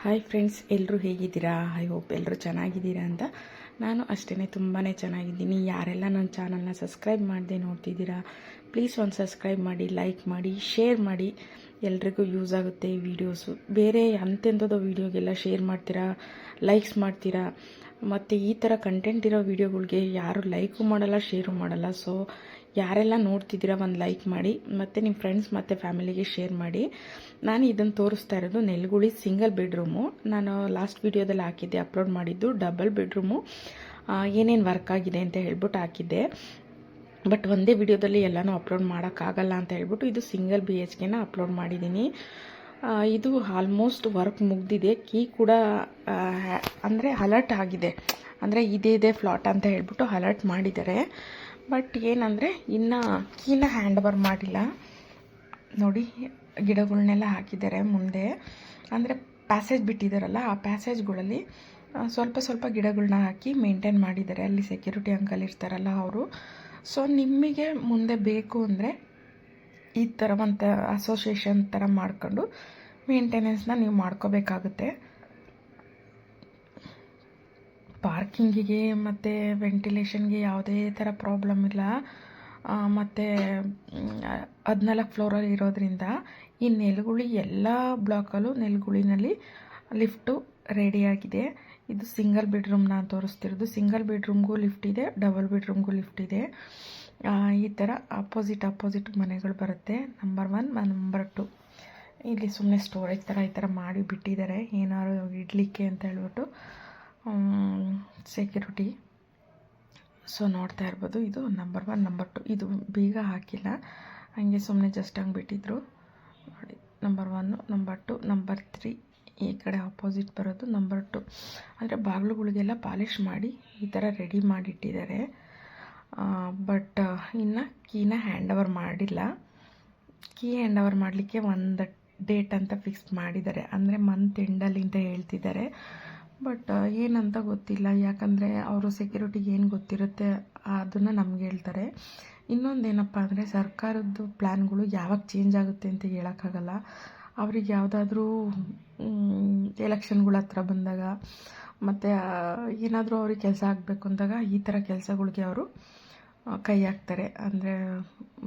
Hi friends, ಎಲ್ಲರೂ ಹೇಗಿದ್ದೀರಾ? I hope ಎಲ್ಲರೂ ಚೆನ್ನಾಗಿದ್ದೀರಾ ಅಂತ. ನಾನು ಅಷ್ಟೇ ತುಂಬಾ ಚೆನ್ನಾಗಿದ್ದೀನಿ. ಯಾರೆಲ್ಲ ನನ್ನ ಚಾನಲ್ನ ಸಬ್ಸ್ಕ್ರೈಬ್ ಮಾಡದೆ ನೋಡ್ತಿದ್ದೀರಾ, ಪ್ಲೀಸ್ ಒಂದು ಸಬ್ಸ್ಕ್ರೈಬ್ ಮಾಡಿ, ಲೈಕ್ ಮಾಡಿ, ಶೇರ್ ಮಾಡಿ. ಎಲ್ರಿಗೂ ಯೂಸ್ ಆಗುತ್ತೆ ಈ ವಿಡಿಯೋಸು. ಬೇರೆ ಅಂತೆಂಥದ್ದು ವೀಡಿಯೋಗೆಲ್ಲ ಶೇರ್ ಮಾಡ್ತೀರಾ, ಲೈಕ್ಸ್ ಮಾಡ್ತೀರಾ, ಮತ್ತು ಈ ಥರ ಕಂಟೆಂಟ್ ಇರೋ ವೀಡಿಯೋಗಳಿಗೆ ಯಾರು ಲೈಕು ಮಾಡಲ್ಲ, ಶೇರು ಮಾಡಲ್ಲ. ಸೊ ಯಾರೆಲ್ಲ ನೋಡ್ತಿದ್ದೀರಾ ಒಂದು ಲೈಕ್ ಮಾಡಿ, ಮತ್ತು ನಿಮ್ಮ ಫ್ರೆಂಡ್ಸ್ ಮತ್ತು ಫ್ಯಾಮಿಲಿಗೆ ಶೇರ್ ಮಾಡಿ. ನಾನು ಇದನ್ನು ತೋರಿಸ್ತಾ ಇರೋದು ನೆಲಗುಳಿ ಸಿಂಗಲ್ ಬೆಡ್ರೂಮು. ನಾನು ಲಾಸ್ಟ್ ವೀಡಿಯೋದಲ್ಲಿ ಹಾಕಿದ್ದೆ, ಅಪ್ಲೋಡ್ ಮಾಡಿದ್ದು ಡಬಲ್ ಬೆಡ್ರೂಮು ಏನೇನು ವರ್ಕ್ ಆಗಿದೆ ಅಂತ ಹೇಳ್ಬಿಟ್ಟು ಹಾಕಿದ್ದೆ. ಬಟ್ ಒಂದೇ ವಿಡಿಯೋದಲ್ಲಿ ಎಲ್ಲನೂ ಅಪ್ಲೋಡ್ ಮಾಡೋಕ್ಕಾಗಲ್ಲ ಅಂತ ಹೇಳ್ಬಿಟ್ಟು ಇದು ಸಿಂಗಲ್ BHKನ ಅಪ್ಲೋಡ್ ಮಾಡಿದ್ದೀನಿ. ಇದು ಆಲ್ಮೋಸ್ಟ್ ವರ್ಕ್ ಮುಗ್ದಿದೆ. ಕೀ ಕೂಡ ಅಂದರೆ ಅಲರ್ಟ್ ಆಗಿದೆ, ಅಂದರೆ ಇದೇ ಫ್ಲಾಟ್ ಅಂತ ಹೇಳ್ಬಿಟ್ಟು ಅಲರ್ಟ್ ಮಾಡಿದ್ದಾರೆ. ಬಟ್ ಏನಂದರೆ ಇನ್ನು ಕೀನ ಹ್ಯಾಂಡ್ ಓವರ್ ಮಾಡಿಲ್ಲ. ನೋಡಿ, ಗಿಡಗಳನ್ನೆಲ್ಲ ಹಾಕಿದ್ದಾರೆ ಮುಂದೆ. ಅಂದರೆ ಪ್ಯಾಸೇಜ್ ಬಿಟ್ಟಿದ್ದಾರಲ್ಲ, ಆ ಪ್ಯಾಸೇಜ್ಗಳಲ್ಲಿ ಸ್ವಲ್ಪ ಗಿಡಗಳನ್ನ ಹಾಕಿ ಮೇಂಟೈನ್ ಮಾಡಿದ್ದಾರೆ. ಅಲ್ಲಿ ಸೆಕ್ಯೂರಿಟಿ ಅಂಕಲ್ ಇರ್ತಾರಲ್ಲ ಅವರು. ಸೊ ನಿಮಗೆ ಮುಂದೆ ಬೇಕು ಅಂದರೆ ಈ ಥರ ಒಂದು ಅಸೋಸಿಯೇಷನ್ ಥರ ಮಾಡ್ಕೊಂಡು ಮೇಂಟೆನೆನ್ಸ್ನ ನೀವು ಮಾಡ್ಕೋಬೇಕಾಗುತ್ತೆ. ಪಾರ್ಕಿಂಗಿಗೆ ಮತ್ತು ವೆಂಟಿಲೇಷನ್ಗೆ ಯಾವುದೇ ಥರ ಪ್ರಾಬ್ಲಮ್ ಇಲ್ಲ. ಮತ್ತು 14 ಫ್ಲೋರಲ್ಲಿ ಇರೋದ್ರಿಂದ ಈ ನೆಲಗುಳಿ ಎಲ್ಲ ಬ್ಲಾಕಲ್ಲೂ ನೆಲಗುಳಿನಲ್ಲಿ ಲಿಫ್ಟು ರೆಡಿಯಾಗಿದೆ. ಇದು ಸಿಂಗಲ್ ಬೆಡ್ರೂಮ್ ನಾನು ತೋರಿಸ್ತಿರೋದು. ಸಿಂಗಲ್ ಬೆಡ್ರೂಮ್ಗೂ ಲಿಫ್ಟ್ ಇದೆ, ಡಬಲ್ ಬೆಡ್ರೂಮ್ಗೂ ಲಿಫ್ಟ್ ಇದೆ. ಈ ಥರ ಅಪೋಸಿಟ್ ಮನೆಗಳು ಬರುತ್ತೆ. ನಂಬರ್ 1, ನಂಬರ್ 2 ಇಲ್ಲಿ ಸುಮ್ಮನೆ ಸ್ಟೋರೇಜ್ ಥರ ಈ ಥರ ಮಾಡಿ ಬಿಟ್ಟಿದ್ದಾರೆ, ಏನಾದ್ರು ಇಡಲಿಕ್ಕೆ ಅಂತ ಹೇಳ್ಬಿಟ್ಟು ಸೆಕ್ಯೂರಿಟಿ. ಸೊ ನೋಡ್ತಾ ಇರ್ಬೋದು, ಇದು ನಂಬರ್ 1, ನಂಬರ್ 2. ಇದು ಬೀಗ ಹಾಕಿಲ್ಲ, ಹಂಗೆ ಸುಮ್ಮನೆ ಜಸ್ಟ್ ಹಂಗೆ ಬಿಟ್ಟಿದ್ರು ನೋಡಿ. ನಂಬರ್ 1, ನಂಬರ್ 2, ನಂಬರ್ 3 ಈ ಕಡೆ ಆಪೋಸಿಟ್ ಬರೋದು ನಂಬರ್ 2. ಅಂದರೆ ಬಾಗಿಲುಗಳಿಗೆಲ್ಲ ಪಾಲಿಷ್ ಮಾಡಿ ಈ ಥರ ರೆಡಿ ಮಾಡಿಟ್ಟಿದ್ದಾರೆ. ಬಟ್ ಇನ್ನು ಕೀನ ಹ್ಯಾಂಡ್ ಓವರ್ ಮಾಡಿಲ್ಲ. ಕೀ ಹ್ಯಾಂಡ್ ಓವರ್ ಮಾಡಲಿಕ್ಕೆ ಒಂದು ಡೇಟ್ ಅಂತ ಫಿಕ್ಸ್ ಮಾಡಿದ್ದಾರೆ, ಅಂದರೆ ಮಂತ್ ಎಂಡಲ್ಲಿ ಅಂತ ಹೇಳ್ತಿದ್ದಾರೆ. ಬಟ್ ಏನಂತ ಗೊತ್ತಿಲ್ಲ, ಯಾಕಂದರೆ ಅವರು ಸೆಕ್ಯೂರಿಟಿಗೆ ಏನು ಗೊತ್ತಿರುತ್ತೆ ಅದನ್ನು ನಮ್ಗೆ ಹೇಳ್ತಾರೆ. ಇನ್ನೊಂದೇನಪ್ಪ ಅಂದರೆ ಸರ್ಕಾರದ್ದು ಪ್ಲ್ಯಾನ್ಗಳು ಯಾವಾಗ ಚೇಂಜ್ ಆಗುತ್ತೆ ಅಂತ ಹೇಳೋಕ್ಕಾಗಲ್ಲ. ಅವ್ರಿಗೆ ಯಾವುದಾದ್ರೂ ಎಲೆಕ್ಷನ್ಗಳ ಹತ್ರ ಬಂದಾಗ ಮತ್ತು ಏನಾದರೂ ಅವ್ರಿಗೆ ಕೆಲಸ ಆಗಬೇಕು ಅಂದಾಗ ಈ ಥರ ಕೆಲಸಗಳಿಗೆ ಅವರು ಕೈ ಹಾಕ್ತಾರೆ. ಅಂದರೆ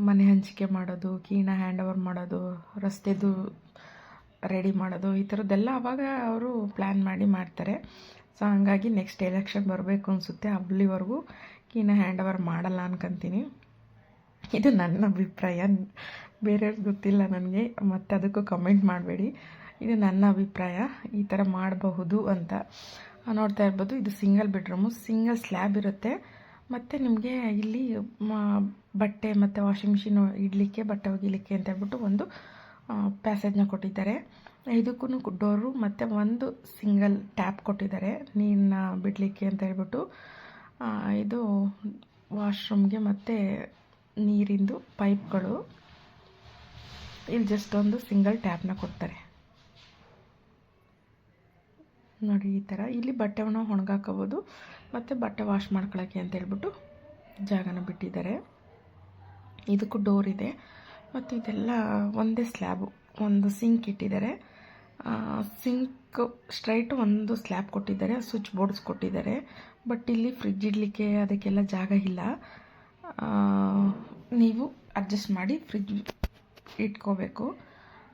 ಮನೆ ಹಂಚಿಕೆ ಮಾಡೋದು, ಕೀನ ಹ್ಯಾಂಡ್ ಓವರ್ ಮಾಡೋದು, ರಸ್ತೆದು ರೆಡಿ ಮಾಡೋದು, ಈ ಥರದ್ದೆಲ್ಲ ಆವಾಗ ಅವರು ಪ್ಲ್ಯಾನ್ ಮಾಡಿ ಮಾಡ್ತಾರೆ. ಸೊ ಹಂಗಾಗಿ ನೆಕ್ಸ್ಟ್ ಎಲೆಕ್ಷನ್ ಬರಬೇಕು ಅನಿಸುತ್ತೆ, ಅಲ್ಲಿವರೆಗೂ ಕೀನ ಹ್ಯಾಂಡ್ ಓವರ್ ಮಾಡಲ್ಲ ಅನ್ಕೊತೀನಿ. ಇದು ನನ್ನ ಅಭಿಪ್ರಾಯ, ಬೇರೆಯವ್ರಿಗೆ ಗೊತ್ತಿಲ್ಲ ನನಗೆ, ಮತ್ತು ಅದಕ್ಕೂ ಕಮೆಂಟ್ ಮಾಡಬೇಡಿ. ಇದು ನನ್ನ ಅಭಿಪ್ರಾಯ, ಈ ಥರ ಮಾಡಬಹುದು ಅಂತ. ನೋಡ್ತಾ ಇರ್ಬೋದು, ಇದು ಸಿಂಗಲ್ ಬೆಡ್ರೂಮು, ಸಿಂಗಲ್ ಸ್ಲ್ಯಾಬ್ ಇರುತ್ತೆ. ಮತ್ತು ನಿಮಗೆ ಇಲ್ಲಿ ಬಟ್ಟೆ ಮತ್ತು ವಾಷಿಂಗ್ ಮಿಷಿನ್ ಇಡಲಿಕ್ಕೆ, ಬಟ್ಟೆ ಒಗಿಲಿಕ್ಕೆ ಅಂತ ಹೇಳ್ಬಿಟ್ಟು ಒಂದು ಪ್ಯಾಸೇಜ್ನ ಕೊಟ್ಟಿದ್ದಾರೆ. ಇದಕ್ಕೂ ಡೋರು ಮತ್ತು ಒಂದು ಸಿಂಗಲ್ ಟ್ಯಾಪ್ ಕೊಟ್ಟಿದ್ದಾರೆ ನೀರನ್ನ ಬಿಡಲಿಕ್ಕೆ ಅಂತ ಹೇಳ್ಬಿಟ್ಟು. ಇದು ವಾಶ್ರೂಮ್ಗೆ ಮತ್ತು ನೀರಿಂದು ಪೈಪ್ಗಳು. ಇಲ್ಲಿ ಜಸ್ಟ್ ಒಂದು ಸಿಂಗಲ್ ಟ್ಯಾಪ್ನ ಕೊಡ್ತಾರೆ ನೋಡಿ. ಈ ಥರ ಇಲ್ಲಿ ಬಟ್ಟೆವನ್ನು ಒಣಗಾಕೋಬೋದು ಮತ್ತು ಬಟ್ಟೆ ವಾಶ್ ಮಾಡ್ಕೊಳ್ಳೋಕ್ಕೆ ಅಂತ ಹೇಳ್ಬಿಟ್ಟು ಜಾಗನ ಬಿಟ್ಟಿದ್ದಾರೆ. ಇದಕ್ಕೂ ಡೋರ್ ಇದೆ. ಮತ್ತು ಇದೆಲ್ಲ ಒಂದೇ ಸ್ಲ್ಯಾಬು, ಒಂದು ಸಿಂಕ್ ಇಟ್ಟಿದ್ದಾರೆ. ಸಿಂಕ್ ಸ್ಟ್ರೈಟು ಒಂದು ಸ್ಲ್ಯಾಬ್ ಕೊಟ್ಟಿದ್ದಾರೆ, ಸ್ವಿಚ್ ಬೋರ್ಡ್ಸ್ ಕೊಟ್ಟಿದ್ದಾರೆ. ಬಟ್ ಇಲ್ಲಿ ಫ್ರಿಡ್ಜ್ ಇಡಲಿಕ್ಕೆ ಅದಕ್ಕೆಲ್ಲ ಜಾಗ ಇಲ್ಲ. ನೀವು ಅಡ್ಜಸ್ಟ್ ಮಾಡಿ ಫ್ರಿಡ್ಜ್ ಇಟ್ಕೋಬೇಕು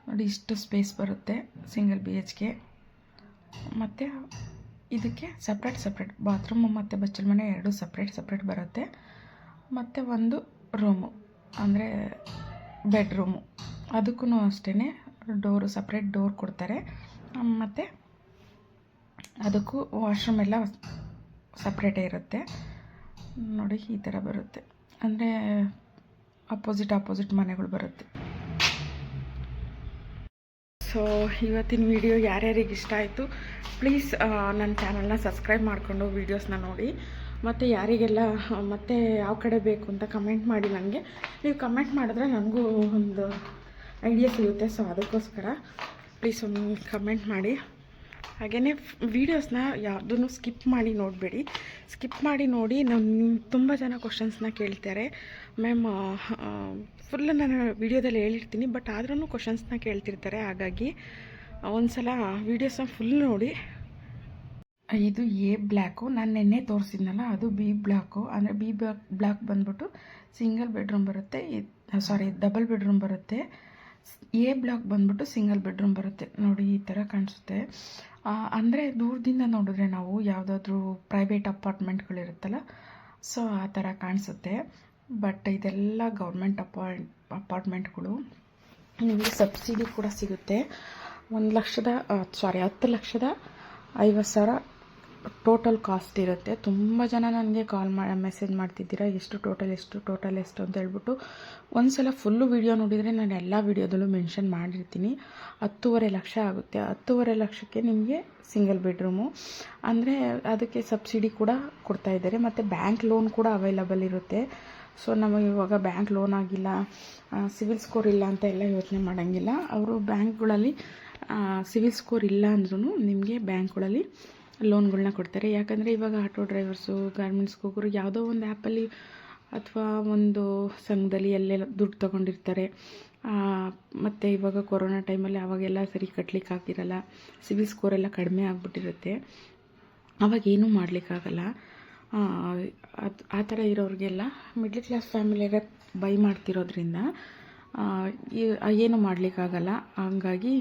ನೋಡಿ. ಇಷ್ಟು ಸ್ಪೇಸ್ ಬರುತ್ತೆ ಸಿಂಗಲ್ BHK. ಮತ್ತು ಇದಕ್ಕೆ ಸಪ್ರೇಟ್ ಬಾತ್ರೂಮು ಮತ್ತು ಬಚ್ಚಲ ಮನೆ ಎರಡು ಸಪ್ರೇಟ್ ಬರುತ್ತೆ. ಮತ್ತು ಒಂದು ರೂಮು ಅಂದರೆ ಬೆಡ್ರೂಮು, ಅದಕ್ಕೂ ಅಷ್ಟೇ ಡೋರು ಸಪ್ರೇಟ್ ಡೋರ್ ಕೊಡ್ತಾರೆ. ಮತ್ತು ಅದಕ್ಕೂ ವಾಶ್ರೂಮ್ ಎಲ್ಲ ಸಪ್ರೇಟೇ ಇರುತ್ತೆ ನೋಡಿ. ಈ ಥರ ಬರುತ್ತೆ, ಅಂದರೆ ಅಪೋಸಿಟ್ ಮನೆಗಳು ಬರುತ್ತೆ. ಸೊ ಇವತ್ತಿನ ವಿಡಿಯೋ ಯಾರ್ಯಾರಿಗೆ ಇಷ್ಟ ಆಯಿತು ಪ್ಲೀಸ್ ನನ್ನ ಚಾನಲ್ನ ಸಬ್ಸ್ಕ್ರೈಬ್ ಮಾಡಿಕೊಂಡು ವೀಡಿಯೋಸ್ನ ನೋಡಿ. ಮತ್ತು ಯಾರಿಗೆಲ್ಲ ಮತ್ತೆ ಯಾವ ಕಡೆ ಬೇಕು ಅಂತ ಕಮೆಂಟ್ ಮಾಡಿ. ನನಗೆ ನೀವು ಕಮೆಂಟ್ ಮಾಡಿದ್ರೆ ನನಗೂ ಒಂದು ಐಡಿಯಾ ಸಿಗುತ್ತೆ. ಸೊ ಅದಕ್ಕೋಸ್ಕರ ಪ್ಲೀಸ್ ಒಂದು ಕಮೆಂಟ್ ಮಾಡಿ. ಹಾಗೆಯೇ ವೀಡಿಯೋಸ್ನ ಯಾವುದೂ ಸ್ಕಿಪ್ ಮಾಡಿ ನೋಡಬೇಡಿ. ಸ್ಕಿಪ್ ಮಾಡಿ ನೋಡಿ. ತುಂಬ ಜನ ಕ್ವಶನ್ಸ್ನ ಕೇಳ್ತಾರೆ, ಮ್ಯಾಮ್ ಫುಲ್ ನಾನು ವೀಡಿಯೋದಲ್ಲಿ ಹೇಳಿರ್ತೀನಿ, ಬಟ್ ಆದ್ರೂ ಕ್ವಶನ್ಸ್ನ ಕೇಳ್ತಿರ್ತಾರೆ. ಹಾಗಾಗಿ ಒಂದು ಸಲ ವೀಡಿಯೋಸ್ನ ಫುಲ್ ನೋಡಿ. ಇದು ಎ ಬ್ಲ್ಯಾಕು, ನಾನು ನೆನ್ನೆ ತೋರಿಸಿದ್ನಲ್ಲ ಅದು ಬಿ ಬ್ಲ್ಯಾಕು. ಅಂದರೆ ಬಿ ಬ್ಲ್ಯಾಕ್ ಬಂದ್ಬಿಟ್ಟು ಸಿಂಗಲ್ ಬೆಡ್ರೂಮ್ ಬರುತ್ತೆ, ಡಬಲ್ ಬೆಡ್ರೂಮ್ ಬರುತ್ತೆ. ಎ ಬ್ಲಾಕ್ ಬಂದ್ಬಿಟ್ಟು ಸಿಂಗಲ್ ಬೆಡ್ರೂಮ್ ಬರುತ್ತೆ. ನೋಡಿ ಈ ಥರ ಕಾಣಿಸುತ್ತೆ. ಅಂದರೆ ದೂರದಿಂದ ನೋಡಿದ್ರೆ ನಾವು ಯಾವುದಾದ್ರೂ ಪ್ರೈವೇಟ್ ಅಪಾರ್ಟ್ಮೆಂಟ್ಗಳಿರುತ್ತಲ್ಲ, ಸೊ ಆ ಥರ ಕಾಣಿಸುತ್ತೆ. ಬಟ್ ಇದೆಲ್ಲ ಗೌರ್ಮೆಂಟ್ ಅಪಾರ್ಟ್ಮೆಂಟ್ಗಳು. ನಿಮಗೆ ಸಬ್ಸಿಡಿ ಕೂಡ ಸಿಗುತ್ತೆ. 10,50,000 ಟೋಟಲ್ ಕಾಸ್ಟ್ ಇರುತ್ತೆ. ತುಂಬ ಜನ ನನಗೆ ಮೆಸೇಜ್ ಮಾಡ್ತಿದ್ದೀರಾ ಎಷ್ಟು ಟೋಟಲ್ ಎಷ್ಟು ಅಂತ ಹೇಳ್ಬಿಟ್ಟು. ಒಂದು ಸಲ ಫುಲ್ಲು ವೀಡಿಯೋ ನೋಡಿದರೆ ನಾನು ಎಲ್ಲ ವೀಡಿಯೋದಲ್ಲೂ ಮೆನ್ಷನ್ ಮಾಡಿರ್ತೀನಿ. 10,500,000 ಆಗುತ್ತೆ. 10,500,000 ಲಕ್ಷಕ್ಕೆ ನಿಮಗೆ ಸಿಂಗಲ್ ಬೆಡ್ರೂಮು. ಅಂದರೆ ಅದಕ್ಕೆ ಸಬ್ಸಿಡಿ ಕೂಡ ಕೊಡ್ತಾಯಿದ್ದಾರೆ, ಮತ್ತು ಬ್ಯಾಂಕ್ ಲೋನ್ ಕೂಡ ಅವೈಲಬಲ್ ಇರುತ್ತೆ. ಸೊ ನಮಗೆ ಇವಾಗ ಬ್ಯಾಂಕ್ ಲೋನ್ ಆಗಿಲ್ಲ, ಸಿವಿಲ್ ಸ್ಕೋರ್ ಇಲ್ಲ ಅಂತ ಎಲ್ಲ ಯೋಚನೆ ಮಾಡೋಂಗಿಲ್ಲ. ಅವರು ಬ್ಯಾಂಕ್ಗಳಲ್ಲಿ ಸಿವಿಲ್ ಸ್ಕೋರ್ ಇಲ್ಲ ಅಂದ್ರೂ ನಿಮಗೆ ಬ್ಯಾಂಕ್ಗಳಲ್ಲಿ ಲೋನ್ಗಳನ್ನ ಕೊಡ್ತಾರೆ. ಯಾಕಂದರೆ ಇವಾಗ ಆಟೋ ಡ್ರೈವರ್ಸು, ಗಾರ್ಮೆಂಟ್ಸ್ಗೆ ಹೋಗೋರು ಯಾವುದೋ ಒಂದು ಆ್ಯಪಲ್ಲಿ ಅಥವಾ ಒಂದು ಸಂಘದಲ್ಲಿ ಎಲ್ಲೆಲ್ಲ ದುಡ್ಡು ತೊಗೊಂಡಿರ್ತಾರೆ. ಮತ್ತು ಇವಾಗ ಕೊರೋನಾ ಟೈಮಲ್ಲಿ ಅವಾಗೆಲ್ಲ ಸರಿ ಕಟ್ಟಲಿಕ್ಕೆ ಆಗಿರಲ್ಲ, ಸಿವಿಲ್ ಸ್ಕೋರ್ ಎಲ್ಲ ಕಡಿಮೆ ಆಗಿಬಿಟ್ಟಿರುತ್ತೆ, ಅವಾಗ ಏನೂ ಮಾಡಲಿಕ್ಕಾಗಲ್ಲ. ಆ ಥರ ಇರೋರಿಗೆಲ್ಲ ಮಿಡ್ಲ್ ಕ್ಲಾಸ್ ಫ್ಯಾಮಿಲಿಗೆ ಬೈ ಮಾಡ್ತಿರೋದ್ರಿಂದ ಏನು ಮಾಡಲಿಕ್ಕಾಗಲ್ಲ. ಹಂಗಾಗಿ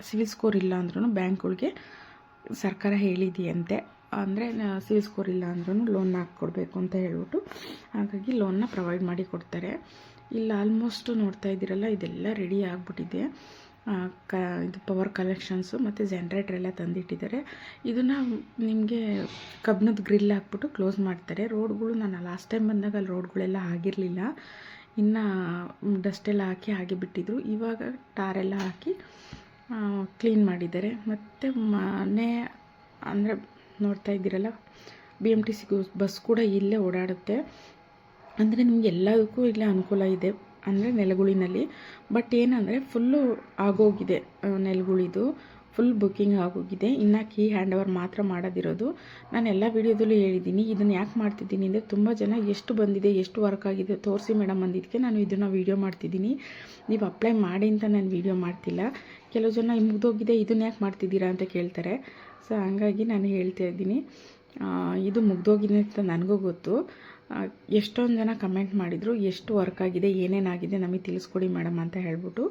ಸಿವಿಲ್ ಸ್ಕೋರ್ ಇಲ್ಲ ಅಂದ್ರೂ ಬ್ಯಾಂಕ್ಗಳಿಗೆ ಸರ್ಕಾರ ಹೇಳಿದೆಯಂತೆ, ಅಂದರೆ ಸಿವಿಲ್ ಸ್ಕೋರ್ ಇಲ್ಲ ಅಂದ್ರೂ ಲೋನ್ ಹಾಕ್ಕೊಡ್ಬೇಕು ಅಂತ ಹೇಳ್ಬಿಟ್ಟು, ಹಾಗಾಗಿ ಲೋನ್ನ ಪ್ರೊವೈಡ್ ಮಾಡಿ ಕೊಡ್ತಾರೆ. ಇಲ್ಲ ಆಲ್ಮೋಸ್ಟು ನೋಡ್ತಾ ಇದ್ದೀರಲ್ಲ, ಇದೆಲ್ಲ ರೆಡಿ ಆಗಿಬಿಟ್ಟಿದೆ. ಇದು ಪವರ್ ಕಲೆಕ್ಷನ್ಸು ಮತ್ತು ಜನ್ರೇಟರ್ ಎಲ್ಲ ತಂದಿಟ್ಟಿದ್ದಾರೆ. ಇದನ್ನು ನಿಮಗೆ ಕಬ್ಬಿಣದ ಗ್ರಿಲ್ ಹಾಕ್ಬಿಟ್ಟು ಕ್ಲೋಸ್ ಮಾಡ್ತಾರೆ. ರೋಡ್ಗಳು ನಾನು ಲಾಸ್ಟ್ ಟೈಮ್ ಬಂದಾಗ ಅಲ್ಲಿ ರೋಡ್ಗಳೆಲ್ಲ ಆಗಿರಲಿಲ್ಲ, ಇನ್ನು ಡಸ್ಟೆಲ್ಲ ಹಾಕಿ ಹಾಗೆ ಬಿಟ್ಟಿದ್ರು. ಇವಾಗ ಟಾರೆಲ್ಲ ಹಾಕಿ ಕ್ಲೀನ್ ಮಾಡಿದ್ದಾರೆ. ಮತ್ತು ಮನೆ ಅಂದರೆ ನೋಡ್ತಾ ಇದ್ದೀರಲ್ಲ, BMTC ಬಸ್ ಕೂಡ ಇಲ್ಲೇ ಓಡಾಡುತ್ತೆ. ಅಂದರೆ ನಿಮ್ಗೆ ಎಲ್ಲದಕ್ಕೂ ಇಲ್ಲೇ ಅನುಕೂಲ ಇದೆ, ಅಂದರೆ ನೆಲಗುಳಿನಲ್ಲಿ. ಬಟ್ ಏನಂದರೆ ಫುಲ್ಲು ಆಗೋಗಿದೆ, ನೆಲಗುಳಿದು ಫುಲ್ ಬುಕ್ಕಿಂಗ್ ಆಗೋಗಿದೆ. ಇನ್ನು ಕೀ ಹ್ಯಾಂಡ್ ಓವರ್ ಮಾತ್ರ ಮಾಡೋದಿರೋದು. ನಾನು ಎಲ್ಲ ವೀಡಿಯೋದಲ್ಲೂ ಹೇಳಿದ್ದೀನಿ. ಇದನ್ನು ಯಾಕೆ ಮಾಡ್ತಿದ್ದೀನಿ ಅಂದರೆ ತುಂಬ ಜನ ಎಷ್ಟು ಬಂದಿದೆ, ಎಷ್ಟು ವರ್ಕ್ ಆಗಿದೆ ತೋರಿಸಿ ಮೇಡಮ್ ಅಂದಿದ್ದಕ್ಕೆ ನಾನು ಇದನ್ನು ವೀಡಿಯೋ ಮಾಡ್ತಿದ್ದೀನಿ. ನೀವು ಅಪ್ಲೈ ಮಾಡಿ ಅಂತ ನಾನು ವೀಡಿಯೋ ಮಾಡ್ತಿಲ್ಲ. ಕೆಲವು ಜನ ಮುಗ್ದೋಗಿದೆ ಇದನ್ನು ಯಾಕೆ ಮಾಡ್ತಿದ್ದೀರಾ ಅಂತ ಕೇಳ್ತಾರೆ. ಸೊ ಹಂಗಾಗಿ ನಾನು ಹೇಳ್ತಾ ಇದ್ದೀನಿ, ಇದು ಮುಗ್ದೋಗಿದೆ ಅಂತ ನನಗೂ ಗೊತ್ತು. ಎಷ್ಟೊಂದು ಜನ ಕಮೆಂಟ್ ಮಾಡಿದರು, ಎಷ್ಟು ವರ್ಕ್ ಆಗಿದೆ, ಏನೇನಾಗಿದೆ ನಮಗೆ ತಿಳಿಸ್ಕೊಡಿ ಮೇಡಮ್ ಅಂತ ಹೇಳ್ಬಿಟ್ಟು.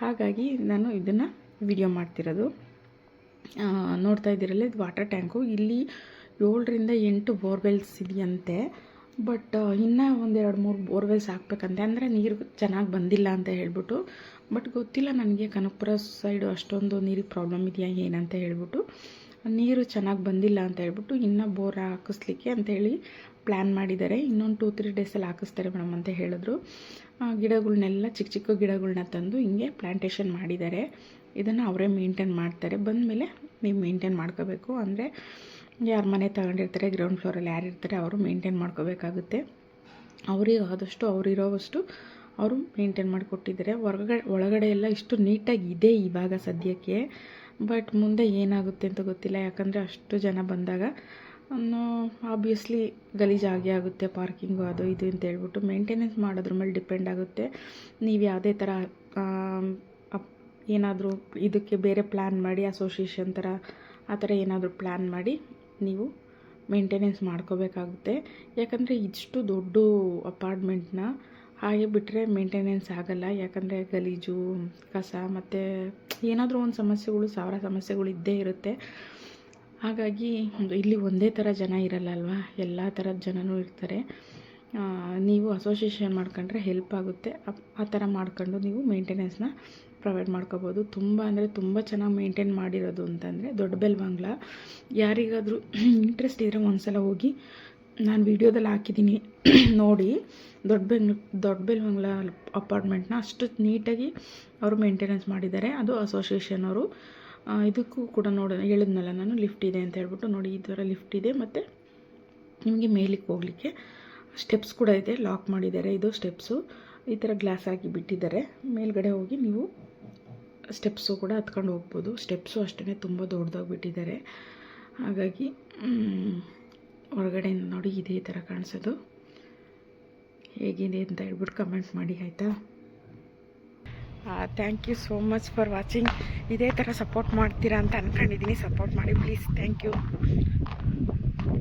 ಹಾಗಾಗಿ ನಾನು ಇದನ್ನು ವಿಡಿಯೋ ಮಾಡ್ತಿರೋದು. ನೋಡ್ತಾ ಇದ್ದೀರಲ್ಲ, ಇದು ವಾಟರ್ ಟ್ಯಾಂಕು. ಇಲ್ಲಿ 7ರಿಂದ 8 ಬೋರ್ವೆಲ್ಸ್ ಇದೆಯಂತೆ. ಬಟ್ ಇನ್ನೂ 1-2-3 ಬೋರ್ವೆಲ್ಸ್ ಹಾಕ್ಬೇಕಂತೆ, ಅಂದರೆ ನೀರು ಚೆನ್ನಾಗಿ ಬಂದಿಲ್ಲ ಅಂತ ಹೇಳ್ಬಿಟ್ಟು. ಬಟ್ ಗೊತ್ತಿಲ್ಲ ನನಗೆ, ಕನಕಪುರ ಸೈಡು ಅಷ್ಟೊಂದು ನೀರಿಗೆ ಪ್ರಾಬ್ಲಮ್ ಇದೆಯಾ ಏನಂತ ಹೇಳ್ಬಿಟ್ಟು. ನೀರು ಚೆನ್ನಾಗಿ ಬಂದಿಲ್ಲ ಅಂತ ಹೇಳ್ಬಿಟ್ಟು ಇನ್ನೂ ಬೋರ್ ಹಾಕಿಸ್ಲಿಕ್ಕೆ ಅಂತೇಳಿ ಪ್ಲ್ಯಾನ್ ಮಾಡಿದ್ದಾರೆ. ಇನ್ನೊಂದು 2-3 ಡೇಸಲ್ಲಿ ಹಾಕಿಸ್ತಾರೆ ಮೇಡಮ್ ಅಂತ ಹೇಳಿದ್ರು. ಗಿಡಗಳನ್ನೆಲ್ಲ ಚಿಕ್ಕ ಚಿಕ್ಕ ಗಿಡಗಳನ್ನ ತಂದು ಹಿಂಗೆ ಪ್ಲ್ಯಾಂಟೇಷನ್ ಮಾಡಿದ್ದಾರೆ. ಇದನ್ನು ಅವರೇ ಮೇಂಟೈನ್ ಮಾಡ್ತಾರೆ. ಬಂದಮೇಲೆ ನೀವು ಮೇಂಟೈನ್ ಮಾಡ್ಕೋಬೇಕು. ಅಂದರೆ ಯಾರು ಮನೆ ತಗೊಂಡಿರ್ತಾರೆ, ಗ್ರೌಂಡ್ ಫ್ಲೋರಲ್ಲಿ ಯಾರು ಇರ್ತಾರೆ ಅವರು ಮೇಂಟೈನ್ ಮಾಡ್ಕೋಬೇಕಾಗುತ್ತೆ. ಅವ್ರಿಗೆ ಆದಷ್ಟು ಅವರಿರೋವಷ್ಟು ಅವರು ಮೇಂಟೈನ್ ಮಾಡಿಕೊಟ್ಟಿದ್ದಾರೆ. ಒಳಗಡೆ ಎಲ್ಲ ಇಷ್ಟು ನೀಟಾಗಿ ಇದೆ ಇವಾಗ ಸದ್ಯಕ್ಕೆ. ಬಟ್ ಮುಂದೆ ಏನಾಗುತ್ತೆ ಅಂತ ಗೊತ್ತಿಲ್ಲ. ಯಾಕಂದರೆ ಅಷ್ಟು ಜನ ಬಂದಾಗ ಆಬ್ವಿಯಸ್ಲಿ ಗಲೀಜಾಗಿ ಆಗುತ್ತೆ, ಪಾರ್ಕಿಂಗು ಅದು ಇದು ಅಂತ ಹೇಳ್ಬಿಟ್ಟು. ಮೇಂಟೆನೆನ್ಸ್ ಮಾಡೋದ್ರ ಮೇಲೆ ಡಿಪೆಂಡ್ ಆಗುತ್ತೆ. ನೀವು ಯಾವುದೇ ಥರ ಏನಾದರೂ ಇದಕ್ಕೆ ಬೇರೆ ಪ್ಲ್ಯಾನ್ ಮಾಡಿ, ಅಸೋಸಿಯೇಷನ್ ಥರ ಆ ಥರ ಏನಾದರೂ ಪ್ಲ್ಯಾನ್ ಮಾಡಿ ನೀವು ಮೇಂಟೆನೆನ್ಸ್ ಮಾಡ್ಕೋಬೇಕಾಗುತ್ತೆ. ಯಾಕಂದರೆ ಇಷ್ಟು ದೊಡ್ಡ ಅಪಾರ್ಟ್ಮೆಂಟ್ನ ಹಾಗೆ ಬಿಟ್ಟರೆ ಮೇಂಟೆನೆನ್ಸ್ ಆಗೋಲ್ಲ. ಯಾಕಂದರೆ ಗಲೀಜು, ಕಸ ಮತ್ತು ಏನಾದರೂ ಒಂದು ಸಮಸ್ಯೆಗಳು, 1000 ಸಮಸ್ಯೆಗಳು ಇದ್ದೇ ಇರುತ್ತೆ. ಹಾಗಾಗಿ ಇಲ್ಲಿ ಒಂದೇ ಥರ ಜನ ಇರಲ್ಲ ಅಲ್ವಾ, ಎಲ್ಲ ಥರದ ಜನನೂ ಇರ್ತಾರೆ. ನೀವು ಅಸೋಸಿಯೇಷನ್ ಮಾಡ್ಕೊಂಡ್ರೆ ಹೆಲ್ಪ್ ಆಗುತ್ತೆ. ಆ ಥರ ಮಾಡ್ಕೊಂಡು ನೀವು ಮೇಂಟೆನೆನ್ಸ್ನ ಪ್ರೊವೈಡ್ ಮಾಡ್ಕೋಬೋದು. ತುಂಬ ಅಂದರೆ ತುಂಬ ಚೆನ್ನಾಗಿ ಮೇಂಟೈನ್ ಮಾಡಿರೋದು ಅಂತಂದರೆ ದೊಡ್ಡಬೆಲ್ ಬಂಗ್ಲಾ. ಯಾರಿಗಾದರೂ ಇಂಟ್ರೆಸ್ಟ್ ಇದ್ದರೆ ಒಂದು ಸಲ ಹೋಗಿ, ನಾನು ವೀಡಿಯೋದಲ್ಲಿ ಹಾಕಿದ್ದೀನಿ ನೋಡಿ. ದೊಡ್ಡಬೆಲ್ ಬಂಗ್ಲಾ ಅಪಾರ್ಟ್ಮೆಂಟ್ನ ಅಷ್ಟು ನೀಟಾಗಿ ಅವರು ಮೇಂಟೆನೆನ್ಸ್ ಮಾಡಿದ್ದಾರೆ. ಅದು ಅಸೋಸಿಯೇಷನ್ ಅವರು. ಇದಕ್ಕೂ ಕೂಡ ಹೇಳಿದ್ನಲ್ಲ ನಾನು, ಲಿಫ್ಟ್ ಇದೆ ಅಂತ ಹೇಳ್ಬಿಟ್ಟು. ನೋಡಿ ಈ ಥರ ಲಿಫ್ಟ್ ಇದೆ, ಮತ್ತು ನಿಮಗೆ ಮೇಲಿಗೆ ಹೋಗಲಿಕ್ಕೆ ಸ್ಟೆಪ್ಸ್ ಕೂಡ ಇದೆ. ಲಾಕ್ ಮಾಡಿದ್ದಾರೆ, ಇದು ಸ್ಟೆಪ್ಸು ಈ ಥರ ಗ್ಲಾಸ್ ಹಾಕಿ ಬಿಟ್ಟಿದ್ದಾರೆ. ಮೇಲ್ಗಡೆ ಹೋಗಿ ನೀವು ಸ್ಟೆಪ್ಸು ಕೂಡ ಹತ್ಕೊಂಡು ಹೋಗ್ಬೋದು. ಸ್ಟೆಪ್ಸು ಅಷ್ಟೇ ತುಂಬ ದೊಡ್ಡದಾಗಿ ಬಿಟ್ಟಿದ್ದಾರೆ. ಹಾಗಾಗಿ ಹೊರಗಡೆ ನೋಡಿ ಇದೇ ಥರ ಕಾಣಿಸೋದು. ಹೇಗಿದೆ ಅಂತ ಹೇಳ್ಬಿಟ್ಟು ಕಮೆಂಟ್ ಮಾಡಿ ಆಯಿತಾ. Thank you so much for watching. ಇದೇ ಥರ ಸಪೋರ್ಟ್ ಮಾಡ್ತೀರಾ ಅಂತ ಅಂದ್ಕೊಂಡಿದ್ದೀನಿ. ಸಪೋರ್ಟ್ ಮಾಡಿ ಪ್ಲೀಸ್. Thank you.